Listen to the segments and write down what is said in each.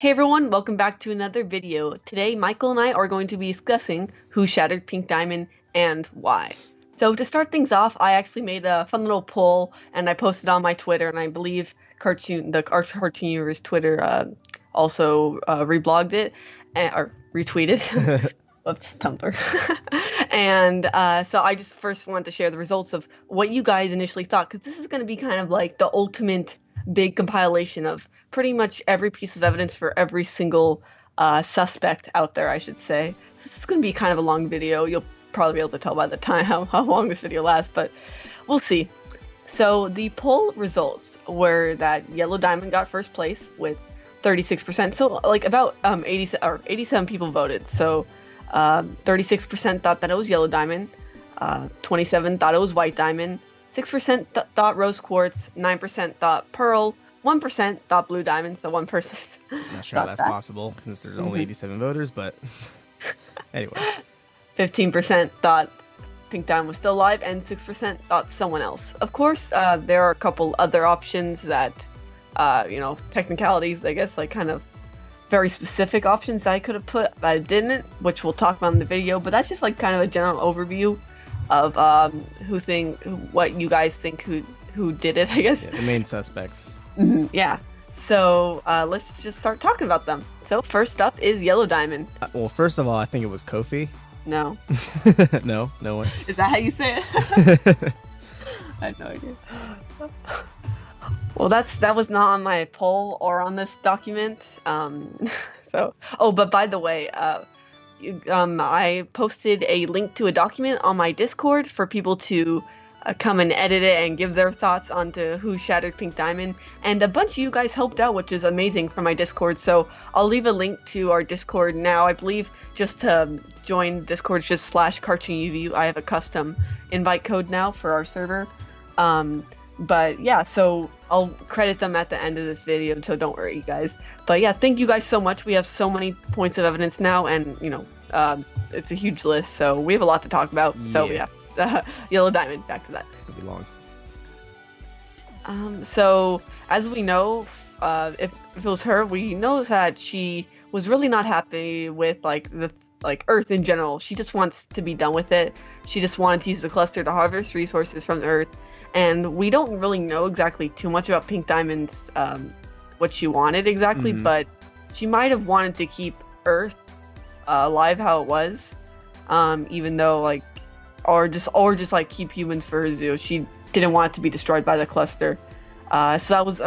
Hey everyone, welcome back to another video. Today, Michael and I are going to be discussing who shattered Pink Diamond and why. So to start things off, I actually made a fun little poll and I posted on my Twitter, and I believe Cartoon Universe Twitter also reblogged it or retweeted. Whoops, Tumblr. And so I just first wanted to share the results of what you guys initially thought, because this is going to be kind of like the ultimate big compilation of pretty much every piece of evidence for every single suspect out there, I should say. So this is going to be kind of a long video. You'll probably be able to tell by the time how long this video lasts, but we'll see. So the poll results were that Yellow Diamond got first place with 36%. So like about 87 people voted. So 36% thought that it was Yellow Diamond, 27 thought it was White Diamond, 6% thought Rose Quartz, 9% thought Pearl, 1% thought Blue Diamond, so one person. Not sure how that's possible since there's only 87 voters, but anyway. 15% thought Pink Diamond was still alive, and 6% thought someone else. Of course, there are a couple other options that, technicalities, I guess, like kind of very specific options that I could have put, but I didn't, which we'll talk about in the video. But that's just like kind of a general overview of what you guys think who did it, I guess. Yeah, the main suspects. Yeah. So let's just start talking about them. So first up is Yellow Diamond. Well, first of all, I think it was Kofi. No. No way. Is that how you say it? I had no idea. Well, that was not on my poll or on this document. But by the way, I posted a link to a document on my Discord for people to come and edit it and give their thoughts onto who shattered Pink Diamond. And a bunch of you guys helped out, which is amazing, for my Discord. So I'll leave a link to our Discord now. I believe just to join Discord, just /CartoonUV. I have a custom invite code now for our server. But yeah, so I'll credit them at the end of this video, so don't worry, guys. But yeah, thank you guys so much. We have so many points of evidence now, and it's a huge list, so we have a lot to talk about. So yeah, Yellow Diamond, back to that. It'll be long. So as we know, if it was her, we know that she was really not happy with Earth in general. She just wants to be done with it. She just wanted to use the cluster to harvest resources from the Earth. And we don't really know exactly too much about Pink Diamond's what she wanted exactly, but she might have wanted to keep Earth alive how it was, even though or just keep humans for her zoo. She didn't want it to be destroyed by the cluster. So that was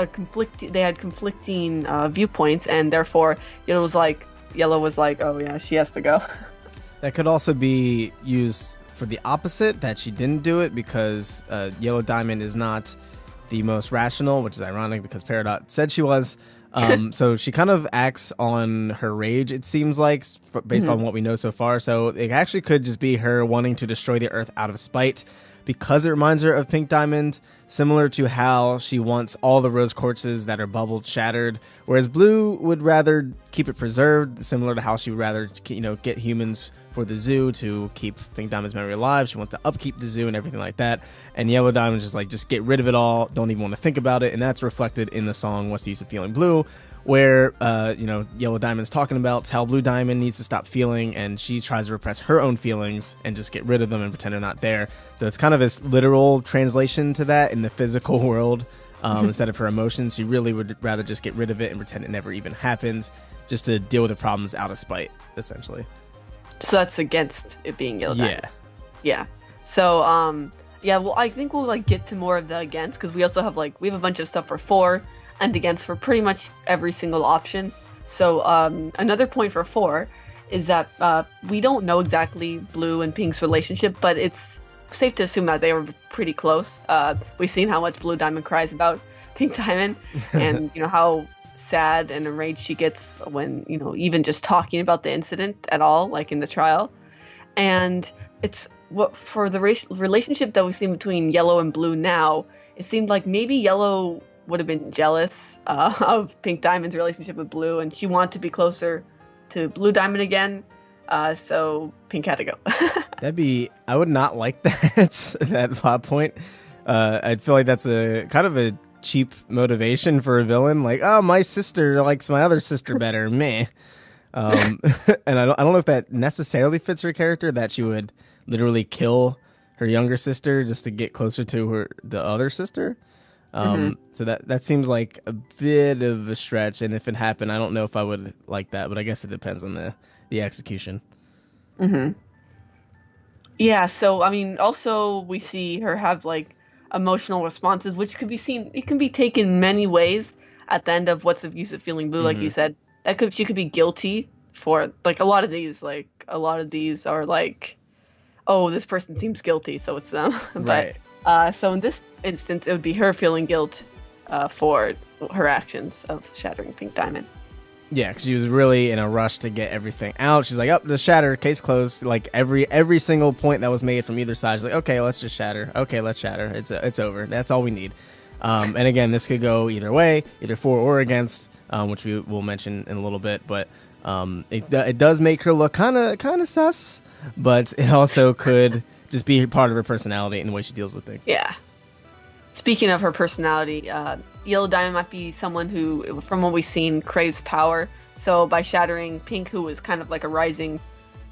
they had conflicting viewpoints, and therefore Yellow was like, oh yeah, she has to go. That could also be used for the opposite, that she didn't do it because Yellow Diamond is not the most rational, which is ironic because Fanart said she was. So she kind of acts on her rage, it seems like, based on what we know so far. So it actually could just be her wanting to destroy the Earth out of spite, because it reminds her of Pink Diamond, similar to how she wants all the rose quartzes that are bubbled shattered, whereas Blue would rather keep it preserved, similar to how she would rather get humans for the zoo to keep Pink Diamond's memory alive. She wants to upkeep the zoo and everything like that. And Yellow Diamond's just get rid of it all, don't even want to think about it. And that's reflected in the song What's the Use of Feeling Blue, where Yellow Diamond's talking about how Blue Diamond needs to stop feeling, and she tries to repress her own feelings and just get rid of them and pretend they're not there. So it's kind of this literal translation to that in the physical world. Instead of her emotions, she really would rather just get rid of it and pretend it never even happens, just to deal with the problems out of spite, essentially. So that's against it being Yellow Diamond. Yeah. So well, I think we'll get to more of the against, because we also have we have a bunch of stuff for and against for pretty much every single option. So another point for 4 is that we don't know exactly Blue and Pink's relationship, but it's safe to assume that they were pretty close. We've seen how much Blue Diamond cries about Pink Diamond, and how sad and enraged she gets when even just talking about the incident at all, in the trial. And it's for the relationship that we've seen between Yellow and Blue now, it seemed like maybe Yellow would have been jealous of Pink Diamond's relationship with Blue, and she wanted to be closer to Blue Diamond again, so Pink had to go. I would not like that plot point. I'd feel like that's a kind of a cheap motivation for a villain. Like, oh, my sister likes my other sister better. Meh. And I don't know if that necessarily fits her character, that she would literally kill her younger sister just to get closer to the other sister. So that seems like a bit of a stretch. And if it happened, I don't know if I would like that, but I guess it depends on the execution. Yeah, so I mean, also we see her have like emotional responses, which could be seen. It can be taken many ways. At the end of What's the Use of Feeling Blue, like you said, she could be guilty for like a lot of these. Like a lot of these are like, oh, this person seems guilty, so it's them. Right. But so in this instance, it would be her feeling guilt for her actions of shattering Pink Diamond. Yeah, because she was really in a rush to get everything out. She's like, "Oh, the shatter, case closed." Like every single point that was made from either side, she's like, "Okay, let's just shatter. Okay, let's shatter. It's over. That's all we need." And again, this could go either way, either for or against, which we will mention in a little bit. But it does make her look kind of sus, but it also could just be part of her personality and the way she deals with things. Yeah. Speaking of her personality, Yellow Diamond might be someone who, from what we've seen, craves power. So by shattering Pink, who was kind of like a rising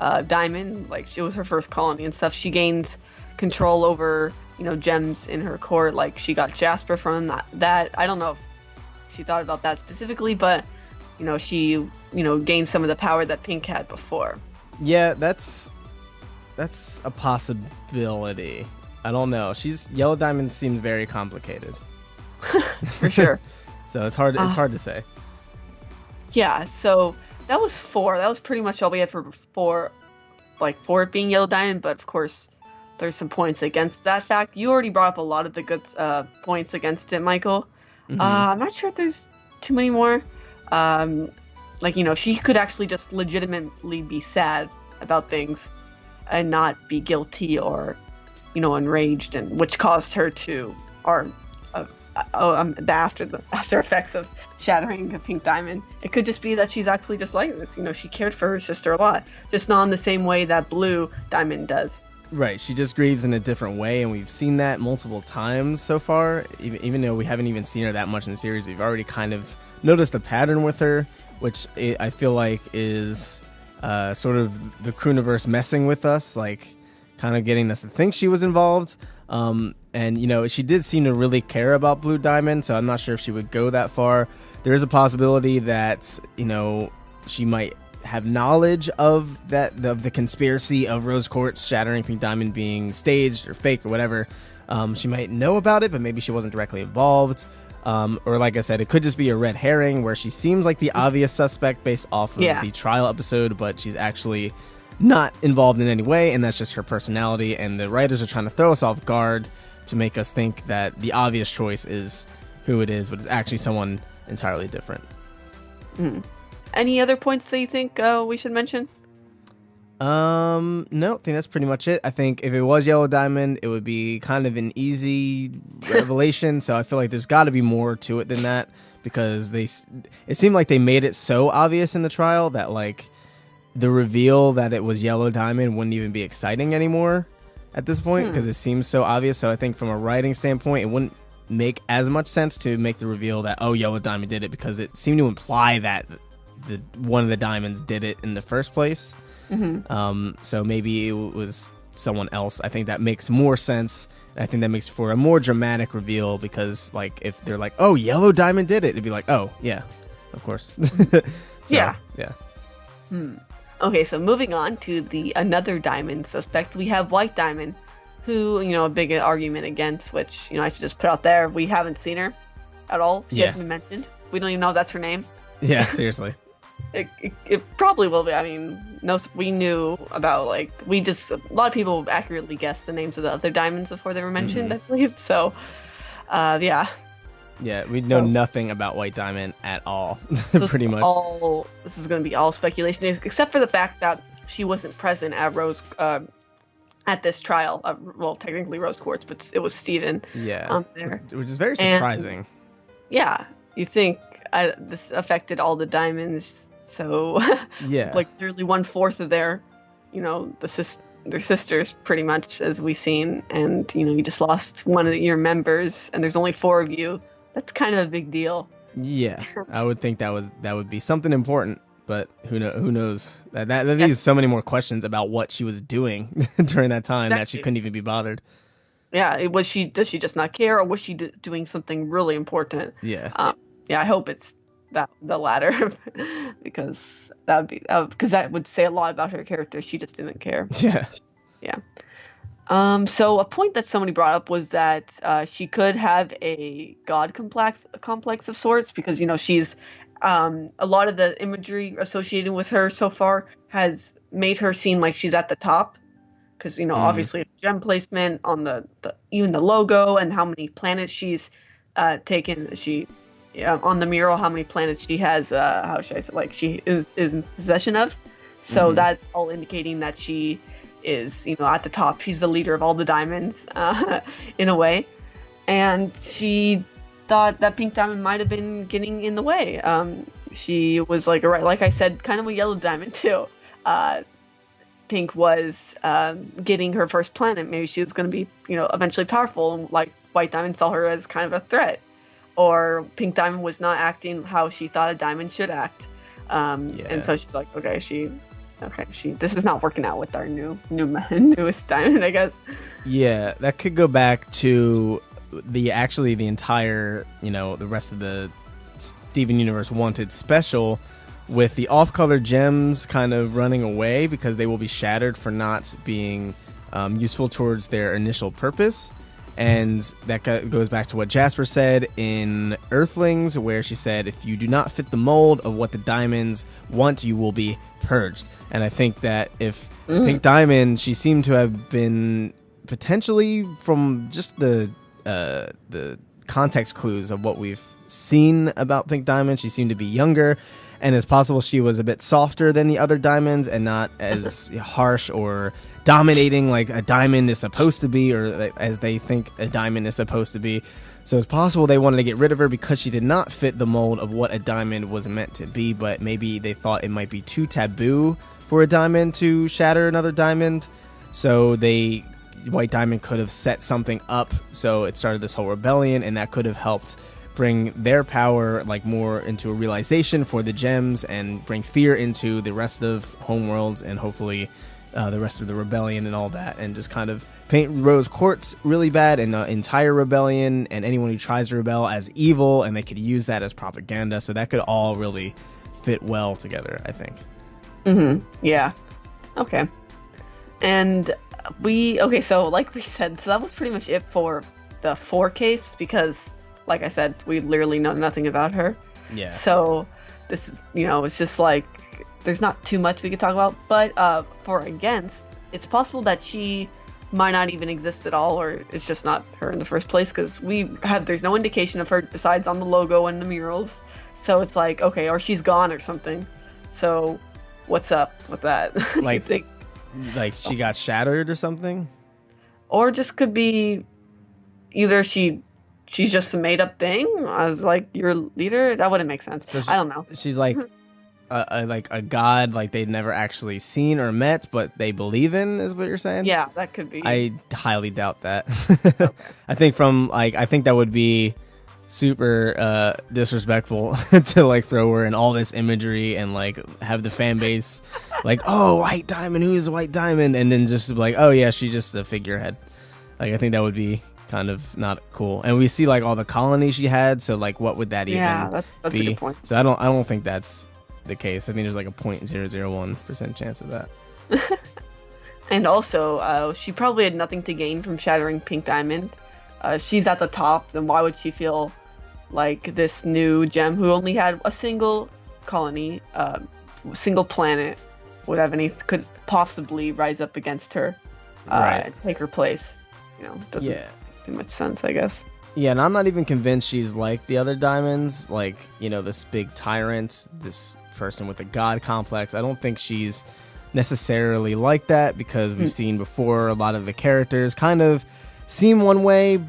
diamond, like it was her first colony and stuff, she gains control over, gems in her court. Like she got Jasper from that. I don't know if she thought about that specifically, but she gained some of the power that Pink had before. Yeah, that's a possibility. I don't know. Yellow Diamond seems very complicated. For sure. So it's hard to say. Yeah, so that was 4. That was pretty much all we had for it being Yellow Diamond, but of course there's some points against that fact. You already brought up a lot of the good points against it, Michael. I'm not sure if there's too many more. She could actually just legitimately be sad about things and not be guilty or enraged, and which caused her to, the after effects of shattering the Pink Diamond. It could just be that she's actually just like this. She cared for her sister a lot, just not in the same way that Blue Diamond does. Right, she just grieves in a different way, and we've seen that multiple times so far. Even though we haven't even seen her that much in the series, we've already kind of noticed a pattern with her, which I feel like is sort of the Crewniverse messing with us, like kind of getting us to think she was involved. And she did seem to really care about Blue Diamond, so I'm not sure if she would go that far. There is a possibility that she might have knowledge of the conspiracy of Rose Quartz shattering Pink Diamond being staged or fake or whatever. She might know about it, but maybe she wasn't directly involved. Or like I said, it could just be a red herring where she seems like the obvious suspect based off of the trial episode, but she's actually not involved in any way, and that's just her personality, and the writers are trying to throw us off guard to make us think that the obvious choice is who it is, but it's actually someone entirely different. Any other points that you think we should mention? No, I think that's pretty much it. I think if it was Yellow Diamond, it would be kind of an easy revelation, so I feel like there's got to be more to it than that, because it seemed like they made it so obvious in the trial that like the reveal that it was Yellow Diamond wouldn't even be exciting anymore at this point, because it seems so obvious. So I think from a writing standpoint, it wouldn't make as much sense to make the reveal that, oh, Yellow Diamond did it, because it seemed to imply that one of the diamonds did it in the first place. So maybe it was someone else. I think that makes more sense. I think that makes for a more dramatic reveal, because like if they're like, oh, Yellow Diamond did it, it'd be like, oh yeah, of course. Yeah. Okay, so moving on to another diamond suspect, we have White Diamond, who, a big argument against, which, I should just put out there, we haven't seen her at all. She hasn't been mentioned. We don't even know if that's her name. Yeah, seriously. It probably will be. I mean, we knew about, a lot of people accurately guessed the names of the other diamonds before they were mentioned, I believe. So, yeah. Yeah, we know nothing about White Diamond at all, pretty much. This is going to be all speculation, except for the fact that she wasn't present at at this trial. Well, technically Rose Quartz, but it was Steven. Yeah, there, which is very surprising. Yeah, you think this affected all the diamonds? So yeah, nearly 1/4 of their, their sisters, pretty much, as we've seen, and you just lost one of your members, and there's only 4 of you That's kind of a big deal. Yeah, I would think that would be something important, but who knows? That Yes, leaves so many more questions about what she was doing during that time that she exactly. couldn't even be bothered. Yeah, does she just not care, or was she doing something really important? Yeah, Yeah, I hope it's the latter, because that would say a lot about her character. She just didn't care. yeah. Yeah. So a point that somebody brought up was that she could have a god complex of sorts, because she's a lot of the imagery associated with her so far has made her seem like she's at the top, because Mm, obviously gem placement on the even the logo, and how many planets she's taken. She on the mural, how many planets she has, how should I say, like, she is in possession of. So hmm. that's all indicating that she is at the top. She's the leader of all the diamonds, in a way. And she thought that pink diamond might have been getting in the way. She was like I said, kind of a yellow diamond too. Pink was getting her first planet. Maybe she was going to be, eventually powerful. And like White Diamond saw her as kind of a threat, or Pink Diamond was not acting how she thought a diamond should act. And Yeah, so she's like, this is not working out with our newest diamond, I guess. yeah. That could go back to the entire, the rest of the Steven Universe Wanted special, with the off-color gems kind of running away because they will be shattered for not being useful towards their initial purpose. And that goes back to what Jasper said in Earthlings, where she said, if you do not fit the mold of what the diamonds want, you will be purged. And I think that if Pink Diamond, she seemed to have been potentially, from just the context clues of what we've seen about Pink Diamond, she seemed to be younger, and it's possible she was a bit softer than the other diamonds and not as harsh or dominating like a diamond is supposed to be, or as they think a diamond is supposed to be. So it's possible they wanted to get rid of her because she did not fit the mold of what a diamond was meant to be, but maybe they thought it might be too taboo for a diamond to shatter another diamond. So White Diamond could have set something up, so it started this whole rebellion, and that could have helped bring their power like more into a realization for the gems, and bring fear into the rest of Homeworlds, and hopefully the rest of the rebellion and all that, and just kind of paint Rose Quartz really bad and the entire rebellion and anyone who tries to rebel as evil, and they could use that as propaganda. So that could all really fit well together, I think. Yeah. Okay. And so like we said, so that was pretty much it for the 4 case, because like I said, we literally know nothing about her. Yeah. So this is, it's just like, there's not too much we could talk about. But for against, it's possible that she might not even exist at all, or it's just not her in the first place, because there's no indication of her besides on the logo and the murals. So it's like, okay, or she's gone or something. So what's up with that? You Like, think? like she got shattered or something? Or just could be either she's just a made up thing. I was like, your leader? That wouldn't make sense. So I don't know. she's like a god, like they'd never actually seen or met, but they believe in, is what you're saying? Yeah, that could be. I highly doubt that. Okay. I think I think that would be super disrespectful to like throw her in all this imagery and like have the fan base like, oh, White Diamond, who is White Diamond, and then just like, oh yeah, she's just a figurehead. Like, I think that would be kind of not cool. And we see like all the colonies she had, so like what would that even that's be? a good point. So I don't think that's the case. I think there's like a 0.001% chance of that. And also, she probably had nothing to gain from shattering Pink Diamond. She's at the top, then why would she feel like this new gem, who only had a single colony, single planet, could possibly rise up against her, Right. and take her place? Doesn't Yeah. do much sense, I guess. Yeah, and I'm not even convinced she's like the other diamonds, like, this big tyrant, this person with a god complex. I don't think she's necessarily like that, because we've seen before a lot of the characters kind of seem one way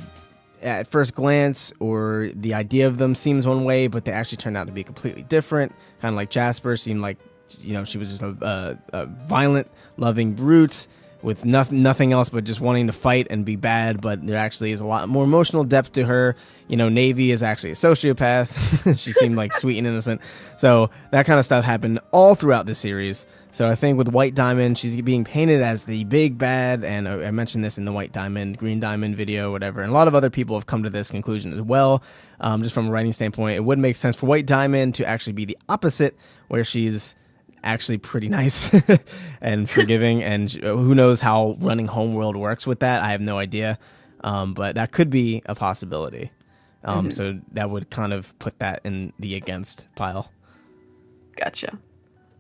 at first glance, or the idea of them seems one way, but they actually turn out to be completely different. Kind of like Jasper seemed like, she was just a violent, loving brute. with nothing else but just wanting to fight and be bad, but there actually is a lot more emotional depth to her. You know, Navy is actually a sociopath. She seemed like sweet and innocent. So that kind of stuff happened all throughout the series. So I think with White Diamond, she's being painted as the big bad, and I mentioned this in the White Diamond, Green Diamond video, whatever, and a lot of other people have come to this conclusion as well. Just from a writing standpoint, it would make sense for White Diamond to actually be the opposite, where she's actually pretty nice and forgiving, and who knows how running Homeworld works with that. I have no idea, but that could be a possibility. So that would kind of put that in the against pile. Gotcha.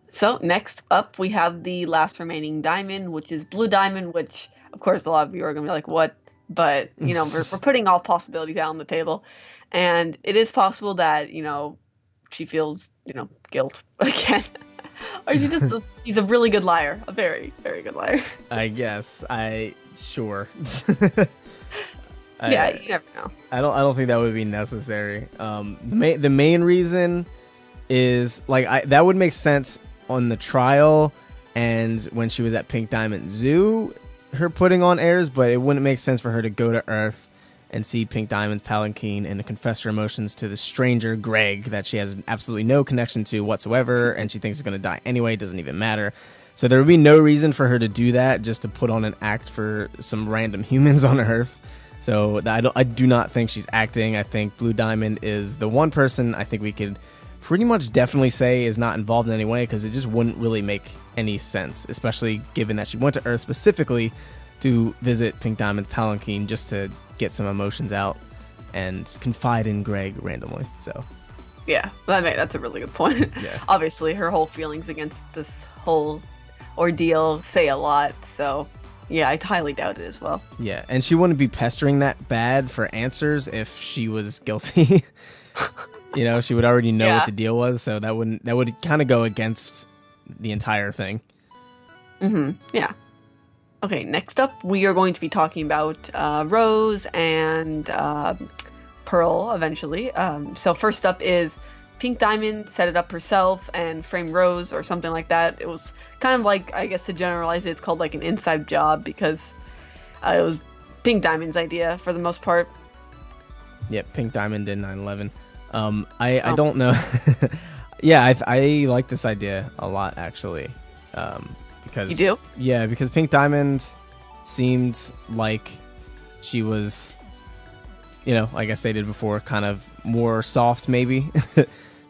So next up, we have the last remaining diamond, which is Blue Diamond, which, of course, a lot of you are going to be like, what? But, you know, we're putting all possibilities out on the table. And it is possible that, you know, she feels, you know, guilt again. Or she's a really good liar. A very, very good liar. I guess. Sure. Yeah, you never know. I don't think that would be necessary. The main reason is, like, that would make sense on the trial and when she was at Pink Diamond Zoo, her putting on airs, but it wouldn't make sense for her to go to Earth and see Pink Diamond's palanquin and confess her emotions to the stranger Greg that she has absolutely no connection to whatsoever, and she thinks is going to die anyway. It doesn't even matter. So there would be no reason for her to do that just to put on an act for some random humans on Earth. So I do not think she's acting. I think Blue Diamond is the one person I think we could pretty much definitely say is not involved in any way, because it just wouldn't really make any sense, especially given that she went to Earth specifically to visit Pink Diamond's palanquin just to get some emotions out and confide in Greg randomly. So yeah, that's a really good point. Yeah. Obviously, her whole feelings against this whole ordeal say a lot, so yeah, I highly doubt it as well. Yeah, and she wouldn't be pestering that bad for answers if she was guilty. You know, she would already know what the deal was, so that would kind of go against the entire thing. Yeah. Okay, next up, we are going to be talking about Rose and Pearl eventually. So first up is Pink Diamond set it up herself and framed Rose or something like that. It was kind of like, I guess to generalize it, it's called like an inside job because it was Pink Diamond's idea for the most part. Yep, Pink Diamond did 9/11. I don't know. Yeah, I like this idea a lot, actually. Because you do? Yeah, because Pink Diamond seemed like she was, you know, like I stated before, kind of more soft, maybe.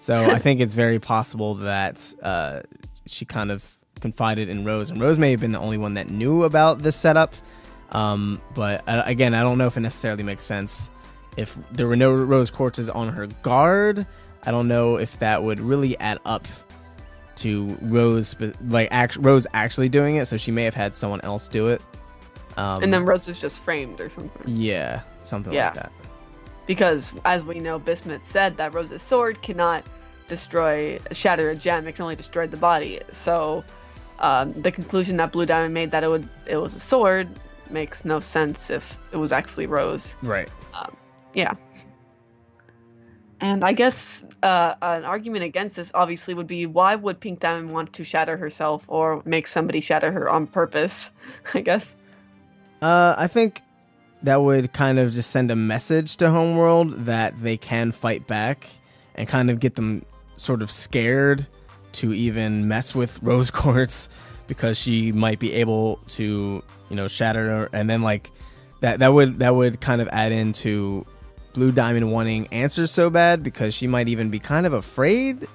So I think it's very possible that she kind of confided in Rose, and Rose may have been the only one that knew about this setup. But again, I don't know if it necessarily makes sense. If there were no Rose Quartzes on her guard, I don't know if that would really add up to Rose, Rose actually doing it. So she may have had someone else do it. And then Rose was just framed or something. Yeah, something like that. Because, as we know, Bismuth said that Rose's sword cannot shatter a gem. It can only destroy the body. So the conclusion that Blue Diamond made that it was a sword makes no sense if it was actually Rose. Right. Yeah. And I guess an argument against this obviously would be, why would Pink Diamond want to shatter herself or make somebody shatter her on purpose, I guess? I think that would kind of just send a message to Homeworld that they can fight back and kind of get them sort of scared to even mess with Rose Quartz, because she might be able to, you know, shatter her. And then like that would kind of add into Blue Diamond wanting answers so bad, because she might even be kind of afraid,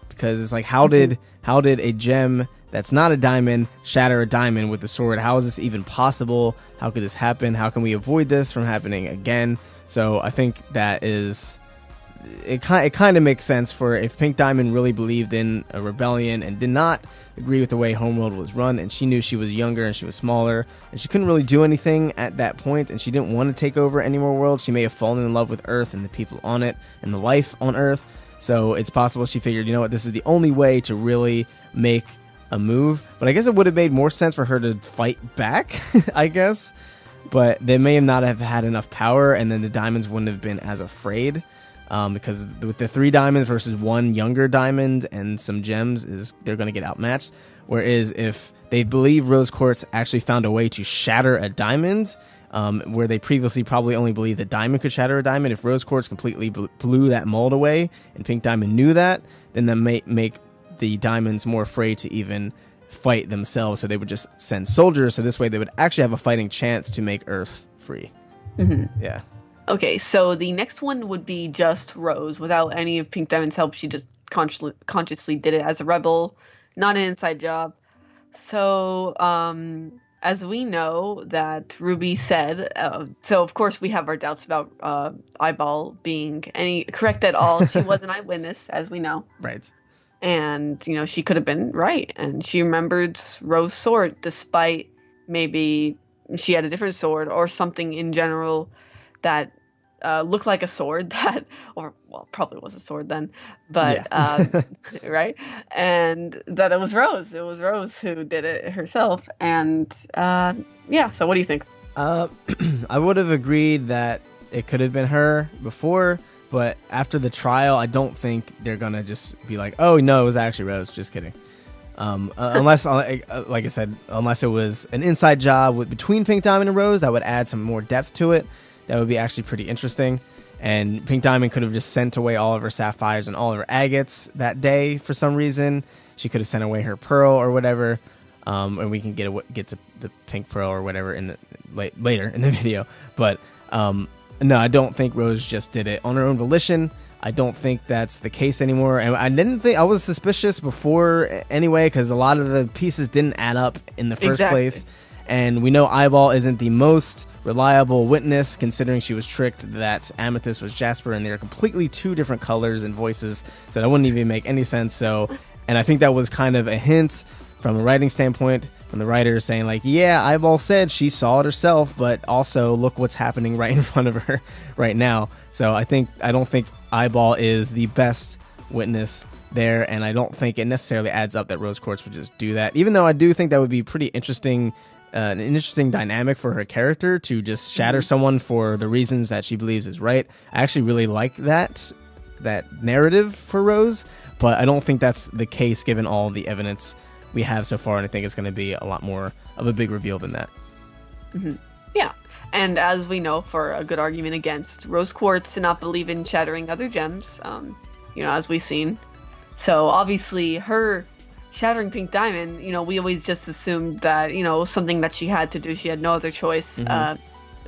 because it's like, how did a gem that's not a diamond shatter a diamond with the sword? How is this even possible? How could this happen? How can we avoid this from happening again? So I think that is it kind of makes sense for if Pink Diamond really believed in a rebellion and did not agree with the way Homeworld was run, and she knew she was younger and she was smaller and she couldn't really do anything at that point, and she didn't want to take over any more worlds. She may have fallen in love with Earth and the people on it and the life on Earth. So it's possible she figured, you know what, this is the only way to really make a move. But I guess it would have made more sense for her to fight back, I guess. But they may not have had enough power, and then the diamonds wouldn't have been as afraid. Because with the 3 diamonds versus 1 younger diamond and some gems, they're going to get outmatched. Whereas if they believe rose quartz actually found a way to shatter a diamond, where they previously probably only believed that diamond could shatter a diamond. If rose quartz completely blew that mold away, and pink diamond knew that, then that may make the diamonds more afraid to even fight themselves, so they would just send soldiers, so this way they would actually have a fighting chance to make Earth free. Yeah. Okay, so the next one would be just Rose. Without any of Pink Diamond's help, she just consciously did it as a rebel, not an inside job. So, as we know that Ruby said, so of course we have our doubts about Eyeball being correct at all. She was an eyewitness, as we know. Right. And, she could have been right. And she remembered Rose's sword, despite maybe she had a different sword or something in general that looked like a sword probably was a sword then, but yeah. Right, and that it was Rose who did it herself. And so what do you think? I would have agreed that it could have been her before, but after the trial I don't think they're gonna just be like, oh no, it was actually Rose. Just kidding. Unless like I said, unless it was an inside job between Pink Diamond and Rose, that would add some more depth to it. That would be actually pretty interesting. And Pink Diamond could have just sent away all of her sapphires and all of her agates that day for some reason. She could have sent away her pearl or whatever, and we can get to the pink pearl or whatever in the later in the video. But no, I don't think Rose just did it on her own volition. I don't think that's the case anymore. And I was suspicious before anyway, because a lot of the pieces didn't add up in the first place. And we know Eyeball isn't the most reliable witness, considering she was tricked that Amethyst was Jasper, and they're completely two different colors and voices, so that wouldn't even make any sense. So, and I think that was kind of a hint from a writing standpoint, from the writer saying like, yeah, Eyeball said she saw it herself, but also look what's happening right in front of her right now. So I don't think Eyeball is the best witness there, and I don't think it necessarily adds up that Rose Quartz would just do that, even though I do think that would be pretty interesting. An interesting dynamic for her character to just shatter someone for the reasons that she believes is right. I actually really like that narrative for Rose, but I don't think that's the case given all the evidence we have so far, and I think it's going to be a lot more of a big reveal than that. Yeah, and as we know, for a good argument against, Rose Quartz did not believe in shattering other gems, as we've seen. So obviously her shattering Pink Diamond, we always just assumed that, something that she had to do. She had no other choice. It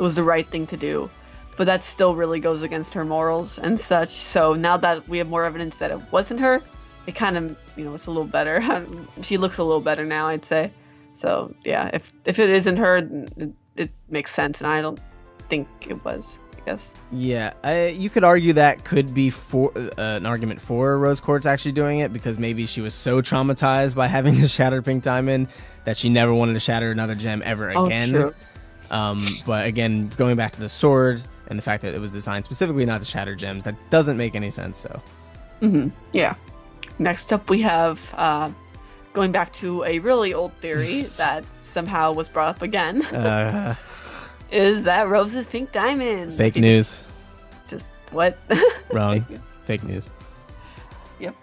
was the right thing to do. But that still really goes against her morals and such. So now that we have more evidence that it wasn't her, it kind of, it's a little better. She looks a little better now, I'd say. So, yeah, if it isn't her, it makes sense. And I don't think it was. Yeah, you could argue that could be for an argument for Rose Quartz actually doing it, because maybe she was so traumatized by having to shatter Pink Diamond that she never wanted to shatter another gem ever again. True. But again, going back to the sword and the fact that it was designed specifically not to shatter gems, that doesn't make any sense. So, yeah. Next up, we have going back to a really old theory that somehow was brought up again. Is that Rose is Pink Diamond? Fake news. Just what? Wrong. Fake news. Yep.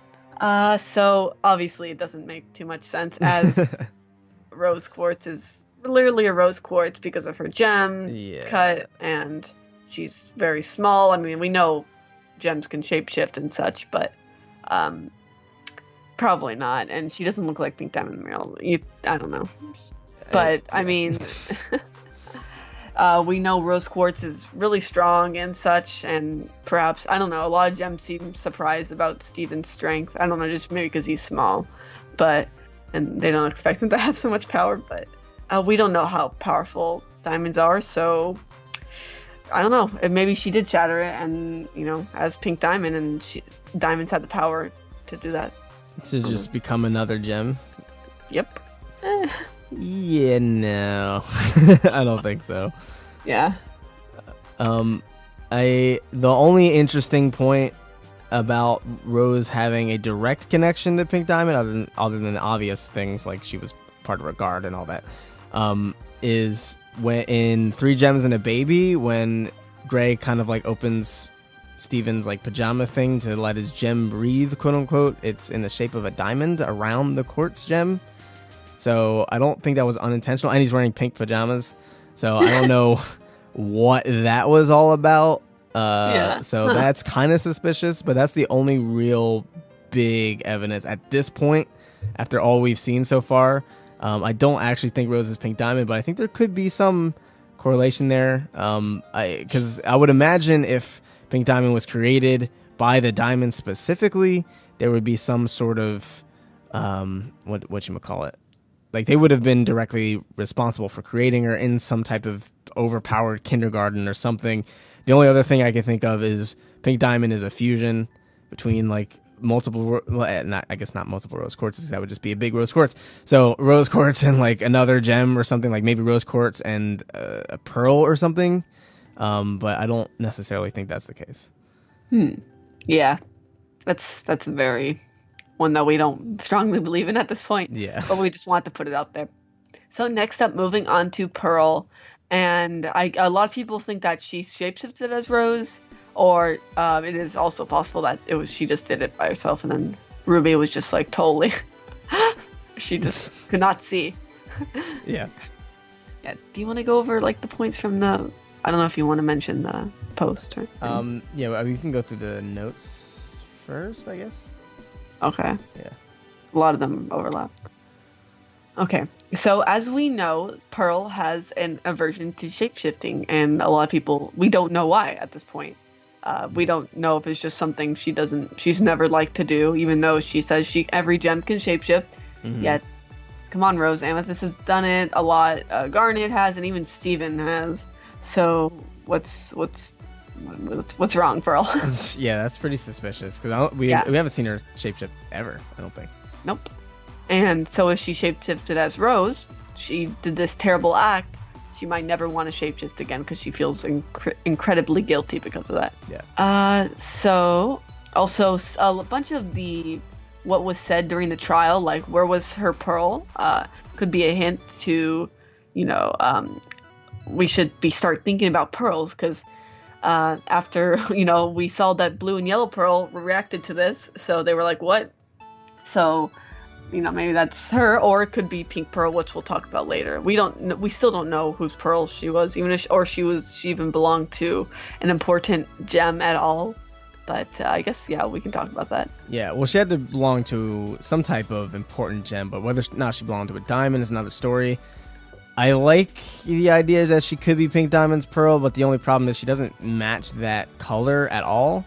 So obviously it doesn't make too much sense, as Rose Quartz is literally a Rose Quartz because of her gem cut, and she's very small. I mean, we know gems can shapeshift and such, but probably not. And she doesn't look like Pink Diamond in real. I don't know. But I mean... we know Rose Quartz is really strong and such, and perhaps, I don't know, a lot of gems seem surprised about Steven's strength. I don't know, just maybe because he's small, and they don't expect him to have so much power, but we don't know how powerful diamonds are, so I don't know. Maybe she did shatter it, and, as Pink Diamond, and diamonds had the power to do that. To just become another gem? Yep. Yeah, no. I don't think so. Yeah. The only interesting point about Rose having a direct connection to Pink Diamond, other than the obvious things like she was part of her guard and all that, is when in Three Gems and a Baby, when Gray kind of like opens Steven's like pajama thing to let his gem breathe, quote unquote, it's in the shape of a diamond around the quartz gem. So I don't think that was unintentional. And he's wearing pink pajamas. So I don't know what that was all about. So that's kind of suspicious, but that's the only real big evidence at this point after all we've seen so far. I don't actually think Rose is Pink Diamond, but I think there could be some correlation there. Because I would imagine if Pink Diamond was created by the diamond specifically, there would be some sort of whatchamacallit. Like they would have been directly responsible for creating her in some type of overpowered kindergarten or something. The only other thing I can think of is Pink Diamond is a fusion between like multiple, I guess not multiple rose quartzes. That would just be a big rose quartz. So rose quartz and like another gem or something, like maybe rose quartz and a pearl or something. But I don't necessarily think that's the case. Yeah, that's a very one that we don't strongly believe in at this point. Yeah, but we just want to put it out there. So next up, moving on to Pearl, and a lot of people think that she shapeshifted as Rose. Or it is also possible that she just did it by herself, and then Ruby was just like totally, she just could not see. Yeah. Yeah. Do you want to go over like the points from the? I don't know if you want to mention the post or. Yeah, we can go through the notes first, I guess. Okay. Yeah. A lot of them overlap. Okay, so as we know, Pearl has an aversion to shapeshifting, and a lot of people, we don't know why at this point. We don't know if it's just something she's never liked to do, even though she says every gem can shapeshift. Yet, come on, Rose, Amethyst has done it a lot. Garnet has, and even Steven has. So what's wrong, Pearl? Yeah, that's pretty suspicious because we haven't seen her shapeshift ever. I don't think. Nope. And so if she shapeshifted as Rose, she did this terrible act. She might never want to shapeshift again because she feels incredibly guilty because of that. Yeah. So also a bunch of what was said during the trial, like where was her pearl, could be a hint to, we should start thinking about pearls because after we saw that blue and yellow pearl reacted to this, so they were like, what? So. Maybe that's her, or it could be Pink Pearl, which we'll talk about later. We still don't know whose pearl she was, even if she even belonged to an important gem at all. But I guess, we can talk about that. Yeah, well, she had to belong to some type of important gem, but whether or not she belonged to a diamond is another story. I like the idea that she could be Pink Diamond's pearl, but the only problem is she doesn't match that color at all.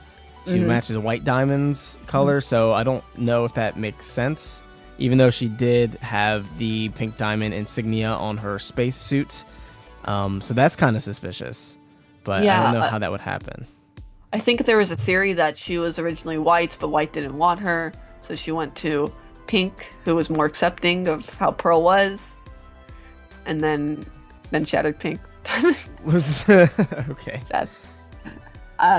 She matches White Diamond's color, so I don't know if that makes sense. Even though she did have the Pink Diamond insignia on her spacesuit. So that's kind of suspicious. But I don't know how that would happen. I think there was a theory that she was originally White, but White didn't want her. So she went to Pink, who was more accepting of how Pearl was. And then shattered Pink Diamond. Okay. Sad.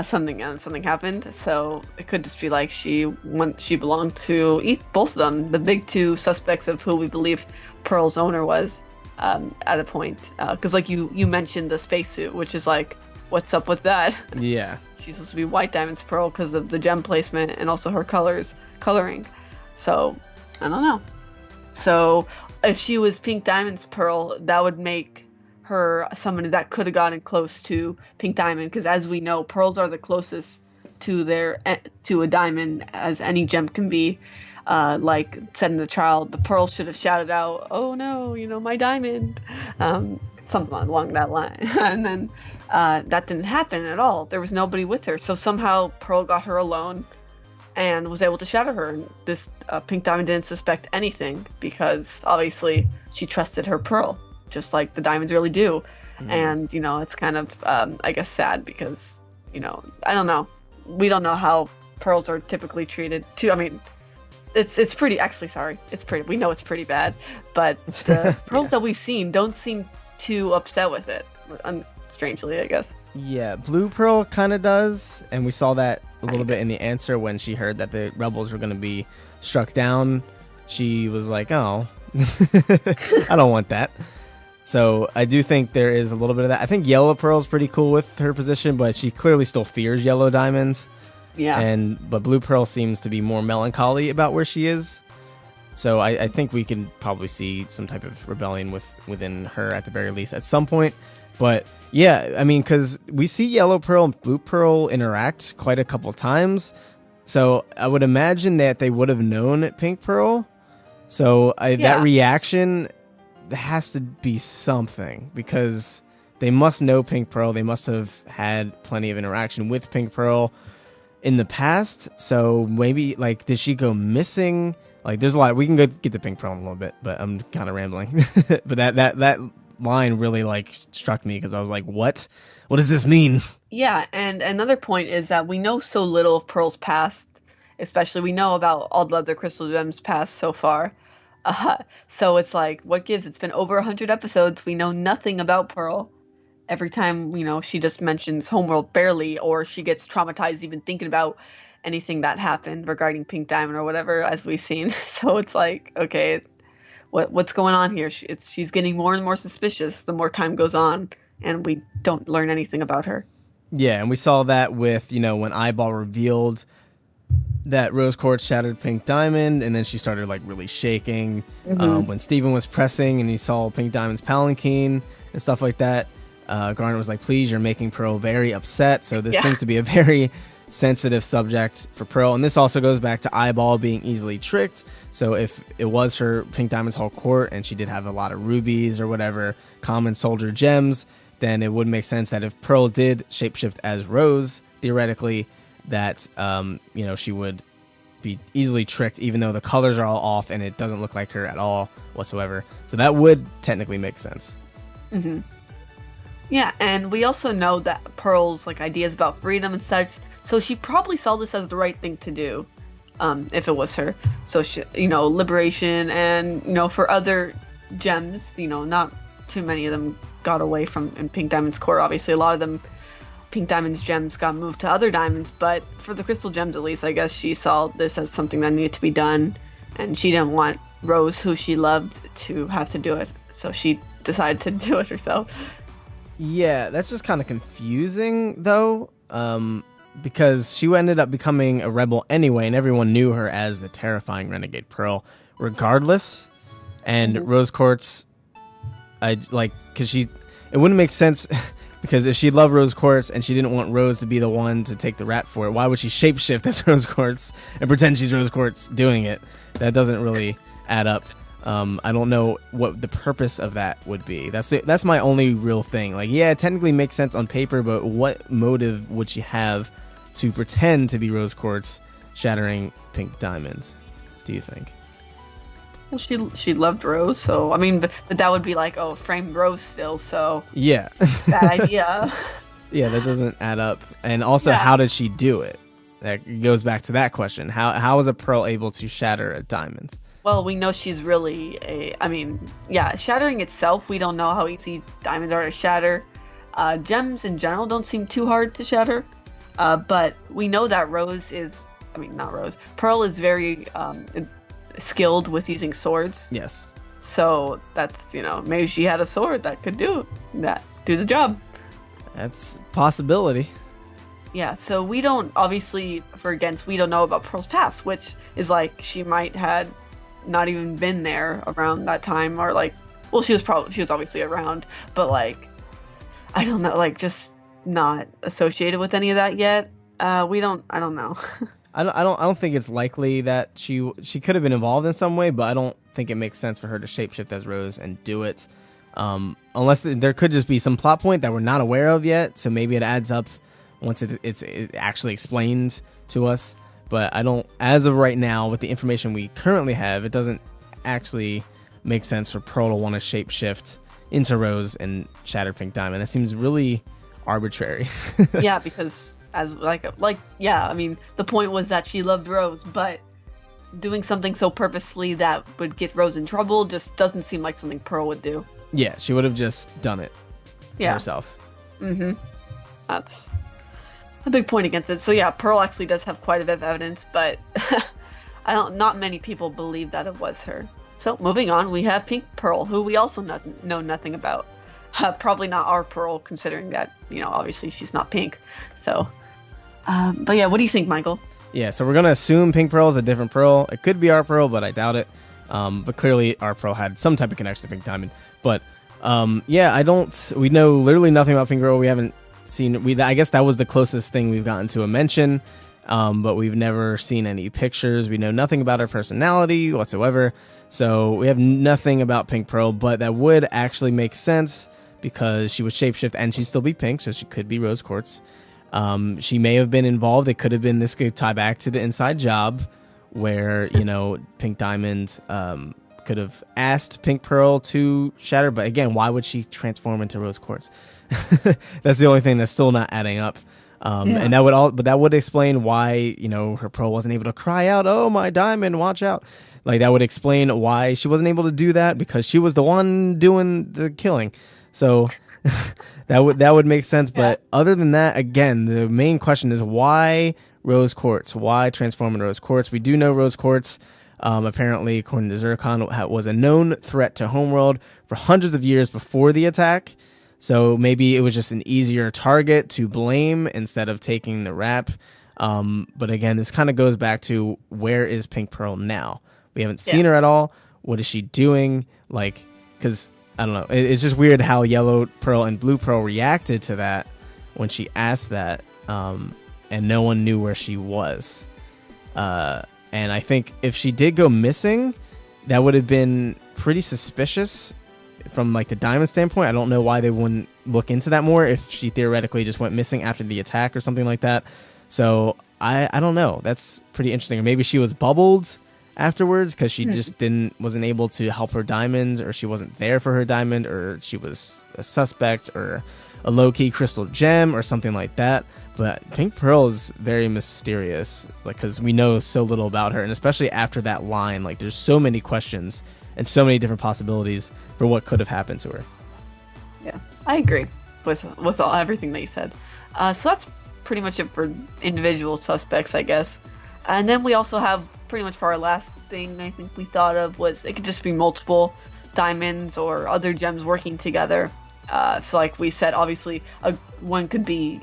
Something happened, so it could just be like she belonged to both of them, the big two suspects of who we believe Pearl's owner was at a point. Because like you mentioned the spacesuit, which is like, what's up with that? Yeah. She's supposed to be White Diamond's Pearl because of the gem placement and also her coloring. So I don't know. So if she was Pink Diamond's Pearl, that would make her somebody that could have gotten close to Pink Diamond, because as we know, pearls are the closest to a diamond as any gem can be. Like said in the trial, the pearl should have shouted out, "Oh no, my diamond," something along that line. And then that didn't happen at all. There was nobody with her, so somehow Pearl got her alone and was able to shatter her. And this Pink Diamond didn't suspect anything because obviously she trusted her pearl, just like the diamonds really do. And it's kind of I guess sad because I don't know, we don't know how pearls are typically treated too. I mean, it's pretty, actually, sorry, it's pretty, we know it's pretty bad, but the pearls that we've seen don't seem too upset with it, strangely, I guess. Yeah, Blue Pearl kind of does, and we saw that a little bit in the answer when she heard that the rebels were going to be struck down. She was like, oh, I don't want that. So I do think there is a little bit of that. I think Yellow Pearl's pretty cool with her position, but she clearly still fears Yellow Diamonds. Yeah. But Blue Pearl seems to be more melancholy about where she is. So I think we can probably see some type of rebellion within her at the very least at some point. But yeah, I mean, because we see Yellow Pearl and Blue Pearl interact quite a couple times. So I would imagine that they would have known Pink Pearl. So that reaction has to be something, because they must know Pink Pearl. They must have had plenty of interaction with Pink Pearl in the past. So maybe, like, did she go missing? Like, there's a lot. We can go get the Pink Pearl in a little bit, but I'm kind of rambling. But that line really, like, struck me, because I was like, what does this mean? Yeah, and another point is that we know so little of Pearl's past. Especially, we know about all the other Crystal Gems past so far. So it's like, what gives? It's been over 100 episodes. We know nothing about Pearl. Every time, she just mentions Homeworld barely, or she gets traumatized even thinking about anything that happened regarding Pink Diamond or whatever, as we've seen. So it's like, okay, what's going on here? She's getting more and more suspicious the more time goes on, and we don't learn anything about her. Yeah, and we saw that with, when Eyeball revealed that Rose Quartz shattered Pink Diamond, and then she started, like, really shaking. When Steven was pressing and he saw Pink Diamond's palanquin and stuff like that, Garnet was like, please, you're making Pearl very upset. So this seems to be a very sensitive subject for Pearl. And this also goes back to Eyeball being easily tricked. So if it was her Pink Diamond's whole court and she did have a lot of rubies or whatever common soldier gems, then it would make sense that if Pearl did shapeshift as Rose, theoretically, that she would be easily tricked, even though the colors are all off and it doesn't look like her at all whatsoever. So that would technically make sense. Yeah, and we also know that Pearl's, like, ideas about freedom and such, so she probably saw this as the right thing to do, if it was her. So she, liberation, and for other gems, not too many of them got away from in Pink Diamond's core. Obviously, a lot of them, Pink Diamond's gems got moved to other diamonds, but for the Crystal Gems, at least, I guess she saw this as something that needed to be done, and she didn't want Rose, who she loved, to have to do it, so she decided to do it herself. Yeah, that's just kind of confusing, though, because she ended up becoming a rebel anyway, and everyone knew her as the terrifying Renegade Pearl, regardless. And Rose Quartz, because it wouldn't make sense, because if she loved Rose Quartz and she didn't want Rose to be the one to take the rap for it, why would she shapeshift as Rose Quartz and pretend she's Rose Quartz doing it? That doesn't really add up. I don't know what the purpose of that would be. That's my only real thing. Like, yeah, it technically makes sense on paper, but what motive would she have to pretend to be Rose Quartz shattering Pink Diamond, do you think? Well, she loved Rose, so, I mean, but that would be like, oh, framed Rose still, so... Yeah. Bad idea. Yeah, that doesn't add up. And also, how did she do it? That goes back to that question. How was a Pearl able to shatter a diamond? Well, we know she's really shattering itself, we don't know how easy diamonds are to shatter. Gems in general don't seem too hard to shatter, but we know that Pearl is very skilled with using swords. Yes. So that's, maybe she had a sword that could do the job. That's a possibility. Yeah, so we don't, obviously, we don't know about Pearl's past, which is like, she might had not even been there around that time, or like, well, she was obviously around, but like, I don't know, like, just not associated with any of that yet. I don't know. I don't think it's likely that she could have been involved in some way, but I don't think it makes sense for her to shapeshift as Rose and do it. Unless there could just be some plot point that we're not aware of yet, so maybe it adds up once it's actually explained to us. But I don't, as of right now, with the information we currently have, it doesn't actually make sense for Pearl to want to shapeshift into Rose and shatter Pink Diamond. That seems really arbitrary. Yeah, because I mean, the point was that she loved Rose, but doing something so purposely that would get Rose in trouble just doesn't seem like something Pearl would do. Yeah, she would have just done it herself. That's a big point against it. So yeah, Pearl actually does have quite a bit of evidence, but not many people believe that it was her. So moving on, we have Pink Pearl, who we also know nothing about. Probably not our Pearl, considering that, obviously she's not pink. So, but yeah, what do you think, Michael? Yeah, so we're going to assume Pink Pearl is a different Pearl. It could be our Pearl, but I doubt it. But clearly our Pearl had some type of connection to Pink Diamond. But we know literally nothing about Pink Pearl. We haven't seen, I guess that was the closest thing we've gotten to a mention. But we've never seen any pictures. We know nothing about her personality whatsoever. So we have nothing about Pink Pearl, but that would actually make sense because she would shapeshift and she'd still be pink, so she could be Rose Quartz. She may have been involved. It could have been, this could tie back to the inside job where, Pink Diamond could have asked Pink Pearl to shatter. But again, why would she transform into Rose Quartz? That's the only thing that's still not adding up. And that would explain why, her Pearl wasn't able to cry out, "Oh, my diamond, watch out." Like, that would explain why she wasn't able to do that, because she was the one doing the killing. So that would make sense. Yeah. But other than that, again, the main question is why Rose Quartz? Why transform into Rose Quartz? We do know Rose Quartz, apparently, according to Zircon, was a known threat to Homeworld for hundreds of years before the attack. So maybe it was just an easier target to blame instead of taking the rap. But again, this kind of goes back to, where is Pink Pearl now? We haven't seen her at all. What is she doing? Like, because, I don't know. It's just weird how Yellow Pearl and Blue Pearl reacted to that when she asked that. And no one knew where she was. And I think if she did go missing, that would have been pretty suspicious from like the Diamond standpoint. I don't know why they wouldn't look into that more if she theoretically just went missing after the attack or something like that. So I don't know. That's pretty interesting. Or maybe she was bubbled afterwards because she just wasn't able to help her diamonds, or she wasn't there for her diamond, or she was a suspect, or a low-key crystal gem or something like that. But Pink Pearl is very mysterious, like, because we know so little about her, and especially after that line, like, there's so many questions and so many different possibilities for what could have happened to her. Yeah, I agree with everything that you said. So that's pretty much it for individual suspects, I guess. And then we also have, pretty much for our last thing I think we thought of, was it could just be multiple diamonds or other gems working together. So like we said, obviously one could be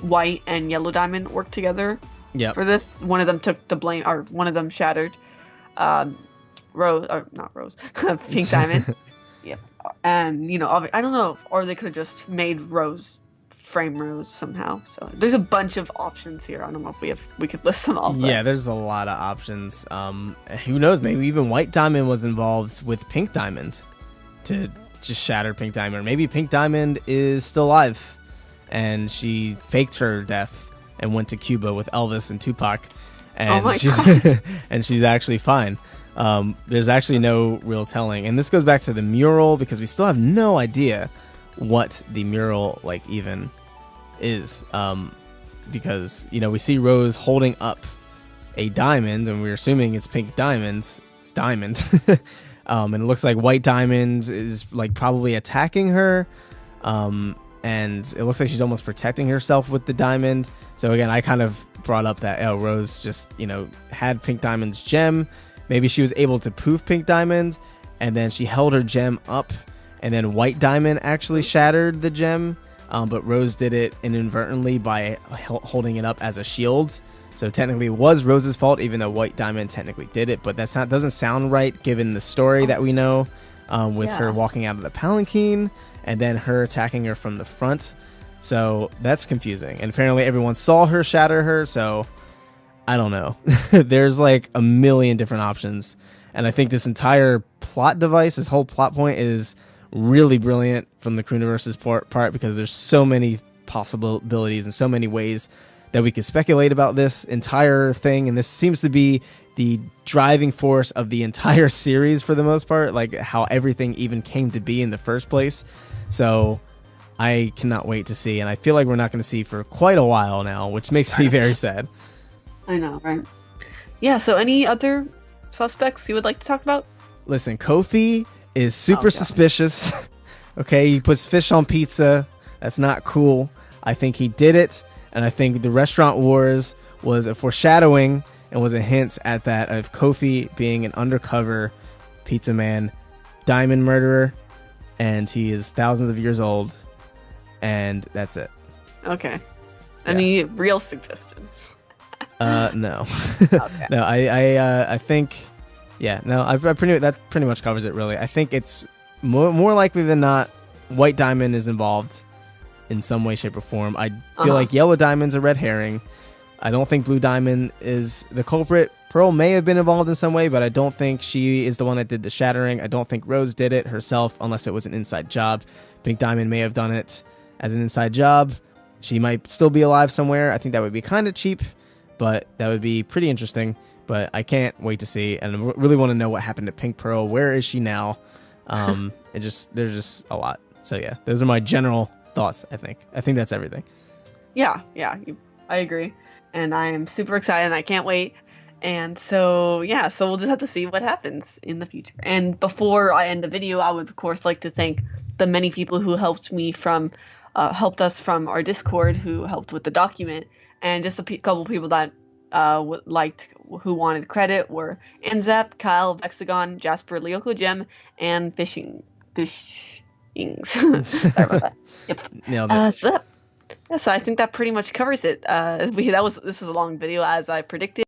white and yellow diamond work together. Yeah. For this, one of them took the blame, or one of them shattered. Rose, or not Rose, Pink Diamond. Yep. And I don't know, or they could have just made Rose frame Rose somehow. So there's a bunch of options here. I don't know if we could list them all. Yeah, there's a lot of options. Who knows? Maybe even White Diamond was involved with Pink Diamond to just shatter Pink Diamond. Or maybe Pink Diamond is still alive and she faked her death and went to Cuba with Elvis and Tupac, and and she's actually fine. There's actually no real telling, and this goes back to the mural, because we still have no idea what the mural even is, because we see Rose holding up a diamond, and we're assuming it's Pink Diamond. It's diamond. And it looks like White Diamond is probably attacking her, and it looks like she's almost protecting herself with the diamond. So again, I kind of brought up that Rose just had Pink Diamond's gem. Maybe she was able to poof Pink Diamond, and then she held her gem up, and then White Diamond actually shattered the gem, but Rose did it inadvertently by holding it up as a shield. So technically it was Rose's fault, even though White Diamond technically did it. But doesn't sound right given the story that we know, with her walking out of the palanquin and then her attacking her from the front. So that's confusing. And apparently everyone saw her shatter her, so I don't know. There's a million different options. And I think this entire plot device, this whole plot point, is really brilliant from the Crewniverse's part, because there's so many possibilities and so many ways that we could speculate about this entire thing. And this seems to be the driving force of the entire series for the most part, how everything even came to be in the first place. So I cannot wait to see, and I feel like we're not going to see for quite a while now, which makes me very sad. I know, right? Yeah, so any other suspects you would like to talk about? Listen, Kofi is super suspicious. Okay, he puts fish on pizza. That's not cool. I think he did it, and I think the restaurant wars was a foreshadowing and was a hint at that of Kofi being an undercover pizza man, diamond murderer, and he is thousands of years old, and that's it. Okay. Any real suggestions? No. Okay. No, I think Yeah, no, that pretty much covers it, really. I think it's more likely than not, White Diamond is involved in some way, shape, or form. I feel like Yellow Diamond's a red herring. I don't think Blue Diamond is the culprit. Pearl may have been involved in some way, but I don't think she is the one that did the shattering. I don't think Rose did it herself, unless it was an inside job. Pink Diamond may have done it as an inside job. She might still be alive somewhere. I think that would be kind of cheap, but that would be pretty interesting. But I can't wait to see, and I really want to know what happened to Pink Pearl. Where is she now? There's just a lot. So yeah, those are my general thoughts. I think that's everything. Yeah, I agree, and I am super excited, and I can't wait. And so yeah, so we'll just have to see what happens in the future. And before I end the video, I would of course like to thank the many people who helped us from our Discord, who helped with the document, and just a couple people that who wanted credit were Anzap, Kyle, Vexagon, Jasper, Lyoko Gem, and Fishings. Sorry about that. Yep. Nailed it. So I think that pretty much covers it. This was a long video, as I predicted.